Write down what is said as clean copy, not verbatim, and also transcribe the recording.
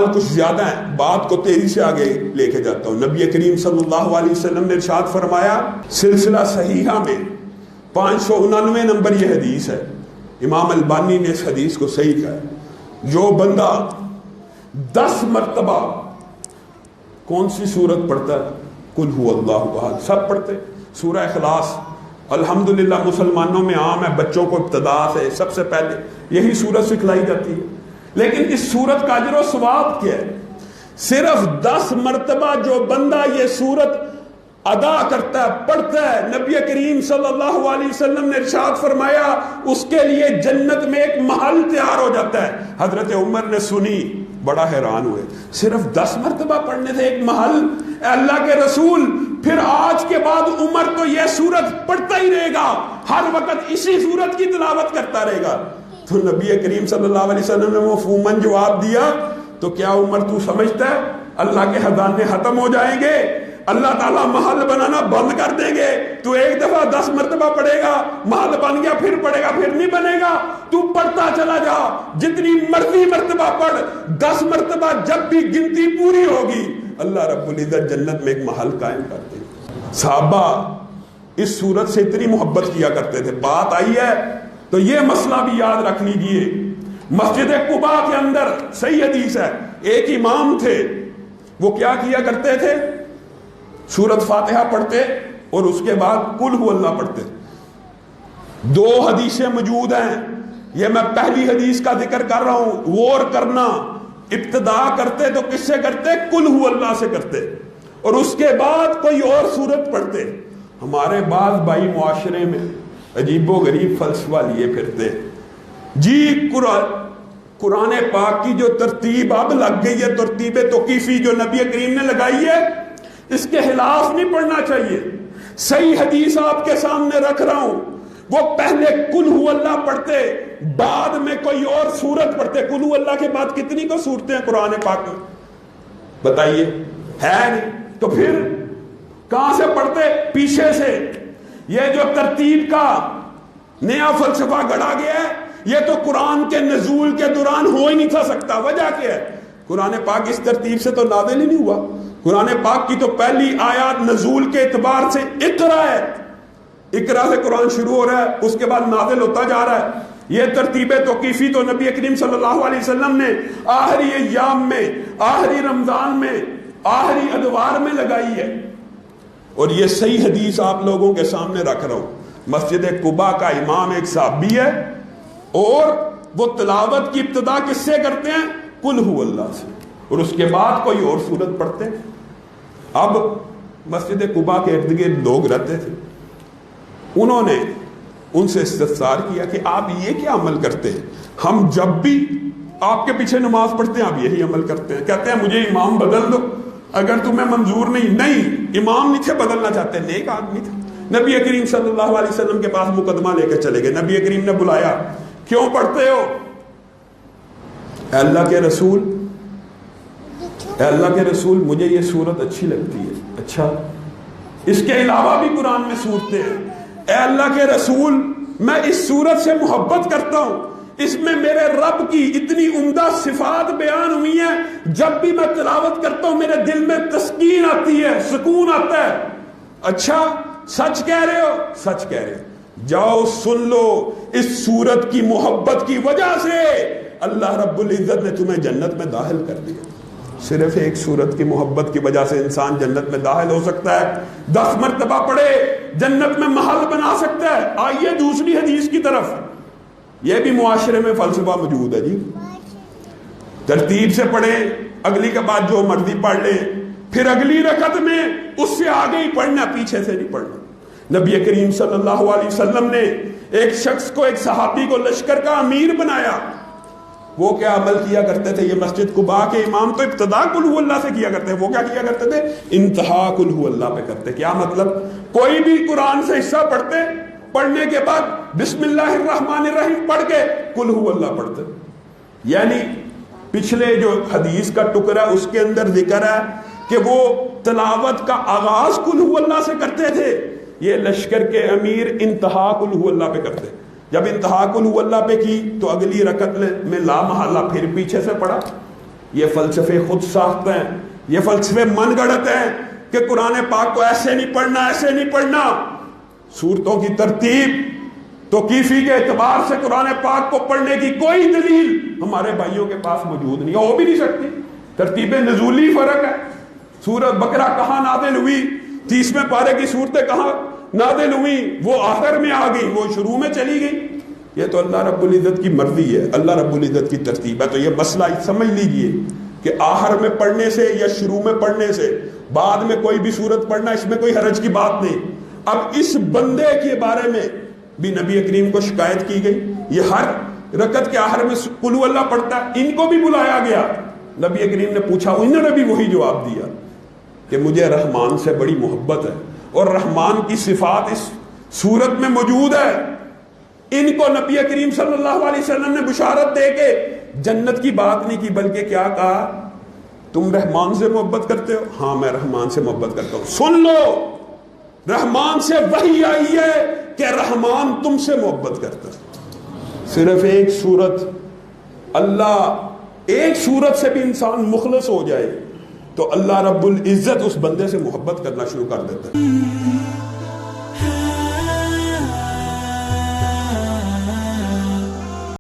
کچھ زیادہ ہیں، بات کو تیزی سے آگے لے کے جاتا ہوں۔ نبی کریم صلی اللہ علیہ وسلم نے ارشاد فرمایا، سلسلہ صحیحہ میں 599 نمبر یہ حدیث ہے، امام البانی نے اس حدیث کو صحیح کہا ہے، جو بندہ 10 مرتبہ کون سی سورت پڑھتا ہے؟ قل هو اللہ احد، سب پڑھتے، سورہ اخلاص الحمدللہ مسلمانوں میں عام ہے، بچوں کو ابتدا سے سب سے پہلے یہی سورت سکھلائی جاتی ہے، لیکن اس سورت کا اجر و ثواب کیا ہے؟ صرف 10 مرتبہ جو بندہ یہ سورت ادا کرتا ہے، پڑھتا ہے، نبی کریم صلی اللہ علیہ وسلم نے ارشاد فرمایا اس کے لیے جنت میں ایک محل تیار ہو جاتا ہے۔ حضرت عمر نے سنی، بڑا حیران ہوئے، صرف 10 مرتبہ پڑھنے سے ایک محل؟ اے اللہ کے رسول، پھر آج کے بعد عمر تو یہ سورت پڑھتا ہی رہے گا، ہر وقت اسی سورت کی تلاوت کرتا رہے گا؟ تو نبی کریم صلی اللہ علیہ وسلم نے مفہوماً جواب دیا، تو کیا عمر تو سمجھتا ہے اللہ کے خزانے ختم ہو جائیں گے، اللہ تعالیٰ محل بنانا بند کر دیں گے؟ تو ایک دفعہ 10 مرتبہ پڑھے گا، محل بن گیا، پھر پڑھے گا، پھر نہیں بنے گا؟ تو پڑھتا چلا جا، جتنی مرضی مرتبہ پڑھ، 10 مرتبہ جب بھی گنتی پوری ہوگی اللہ رب العزت جنت میں ایک محل قائم کر دے گا۔ صحابہ اس صورت سے اتنی محبت کیا کرتے تھے، بات آئی ہے تو یہ مسئلہ بھی یاد رکھ لیجئے۔ مسجد قباء کے اندر صحیح حدیث ہے، ایک امام تھے، وہ کیا کیا کرتے تھے؟ سورت فاتحہ پڑھتے اور اس کے بعد قل هو اللہ پڑھتے۔ 2 حدیثیں موجود ہیں، یہ میں پہلی حدیث کا ذکر کر رہا ہوں، غور کرنا۔ ابتدا کرتے تو کس سے کرتے؟ قل هو اللہ سے کرتے، اور اس کے بعد کوئی اور سورت پڑھتے۔ ہمارے بعض بھائی معاشرے میں عجیب و غریب فلسفہ لیے پھرتے، جی قرآن پاک کی جو ترتیب اب لگ گئی ہے، ترتیب توقیفی جو نبی کریم نے لگائی ہے، اس کے خلاف نہیں پڑھنا چاہیے۔ صحیح حدیث آپ کے سامنے رکھ رہا ہوں، وہ پہلے قل هو اللہ پڑھتے، بعد میں کوئی اور سورت پڑھتے۔ قل هو اللہ کے بعد کتنی کو سورتیں ہیں قرآن پاک میں؟ بتائیے، ہے نہیں؟ تو پھر کہاں سے پڑھتے؟ پیچھے سے۔ یہ جو ترتیب کا نیا فلسفہ گڑا گیا ہے، یہ تو قرآن کے نزول کے دوران ہو ہی نہیں تھا سکتا۔ وجہ کیا ہے؟ قرآن پاک اس ترتیب سے تو نازل ہی نہیں ہوا۔ قرآن پاک کی تو پہلی آیات نزول کے اعتبار سے اقرا ہے، اقرا سے قرآن شروع ہو رہا ہے، اس کے بعد نازل ہوتا جا رہا ہے۔ یہ ترتیب توقیفی تو نبی کریم صلی اللہ علیہ وسلم نے آخری ایام میں، آخری رمضان میں، آخری ادوار میں لگائی ہے۔ اور یہ صحیح حدیث آپ لوگوں کے سامنے رکھ رہا ہوں۔ مسجد قباء کا امام ایک صحابی ہے، اور وہ تلاوت کی ابتدا کس سے کرتے ہیں؟ قل هو اللہ سے، اور اس کے بعد کوئی اور سورت پڑھتے ہیں۔ اب مسجد قباء کے ارد گرد لوگ رہتے تھے، انہوں نے ان سے استفسار کیا کہ آپ یہ کیا عمل کرتے ہیں؟ ہم جب بھی آپ کے پیچھے نماز پڑھتے ہیں آپ یہی عمل کرتے ہیں۔ کہتے ہیں مجھے امام بدل دو اگر تمہیں منظور نہیں، امام نہیں تھے بدلنا چاہتے، نیک آدمی تھا۔ نبی کریم صلی اللہ علیہ وسلم کے پاس مقدمہ لے کے چلے گئے، نبی کریم نے بلایا، کیوں پڑھتے ہو؟ اے اللہ کے رسول، اے اللہ کے رسول، مجھے یہ سورت اچھی لگتی ہے۔ اچھا، اس کے علاوہ بھی قرآن میں سورتیں ہیں۔ اے اللہ کے رسول، میں اس سورت سے محبت کرتا ہوں، اس میں میرے رب کی اتنی عمدہ صفات بیان ہوئی ہیں، جب بھی میں تلاوت کرتا ہوں میرے دل میں تسکین آتی ہے، سکون آتا ہے۔ اچھا، سچ کہہ رہے ہو؟ سچ کہہ رہے ہو، جاؤ سن لو، اس سورت کی محبت کی وجہ سے اللہ رب العزت نے تمہیں جنت میں داخل کر دیا۔ صرف ایک سورت کی محبت کی وجہ سے انسان جنت میں داخل ہو سکتا ہے، 10 مرتبہ پڑھے جنت میں محل بنا سکتا ہے۔ آئیے دوسری حدیث کی طرف، یہ بھی معاشرے میں فلسفہ موجود ہے جی، ترتیب سے پڑھے، اگلی کے بعد جو مرضی پڑھ لے، پھر اگلی رکعت میں اس سے آگے ہی پڑھنا، پیچھے سے نہیں پڑھنا۔ نبی کریم صلی اللہ علیہ وسلم نے ایک شخص کو، ایک صحابی کو لشکر کا امیر بنایا۔ وہ کیا عمل کیا کرتے تھے؟ یہ مسجد قباء کے امام تو ابتدا قل هو اللہ سے کیا کرتے ہیں، وہ کیا کیا کرتے تھے؟ انتہا قل هو اللہ پہ کرتے۔ کیا مطلب؟ کوئی بھی قرآن سے حصہ پڑھتے، پڑھنے کے بعد بسم اللہ الرحمن الرحیم پڑھ کے قل هو اللہ پڑھتے۔ یعنی پچھلے جو حدیث کا ٹکڑا اس کے اندر ذکر ہے کہ وہ تلاوت کا آغاز قل هو اللہ سے کرتے تھے، یہ لشکر کے امیر انتہا قل هو اللہ پہ کرتے۔ جب انتہا قل هو اللہ پہ کی تو اگلی رکعت میں لا محالہ پھر پیچھے سے پڑھا، یہ فلسفے خود ساخت ہیں، یہ فلسفے من گڑت ہیں کہ قرآن پاک کو ایسے نہیں پڑھنا، ایسے نہیں پڑھنا۔ سورتوں کی ترتیب توقیفی کے اعتبار سے قرآن پاک کو پڑھنے کی کوئی دلیل ہمارے بھائیوں کے پاس موجود نہیں، ہو بھی نہیں سکتی۔ ترتیب نزولی فرق ہے، سورت بقرہ کہاں نازل ہوئی، 30ویں پارے کی صورتیں کہاں نازل ہوئی، وہ آخر میں آ گئی، وہ شروع میں چلی گئی۔ یہ تو اللہ رب العزت کی مرضی ہے، اللہ رب العزت کی ترتیب ہے۔ تو یہ مسئلہ سمجھ لیجئے کہ آخر میں پڑھنے سے یا شروع میں پڑھنے سے، بعد میں کوئی بھی صورت پڑھنا، اس میں کوئی حرج کی بات نہیں۔ اب اس بندے کے بارے میں بھی نبی کریم کو شکایت کی گئی، یہ ہر رکعت کے آخر میں قل ہو اللہ پڑھتا ہے، ان کو بھی بلایا گیا۔ نبی کریم نے پوچھا، انہوں نے بھی وہی جواب دیا کہ مجھے رحمان سے بڑی محبت ہے، اور رحمان کی صفات اس صورت میں موجود ہے۔ ان کو نبی کریم صلی اللہ علیہ وسلم نے بشارت دے کے جنت کی بات نہیں کی، بلکہ کیا کہا، تم رحمان سے محبت کرتے ہو؟ ہاں میں رحمان سے محبت کرتا ہوں۔ سن لو، رحمان سے وحی آئی ہے کہ رحمان تم سے محبت کرتا ہے۔ صرف ایک صورت، اللہ ایک صورت سے بھی انسان مخلص ہو جائے تو اللہ رب العزت اس بندے سے محبت کرنا شروع کر دیتا ہے۔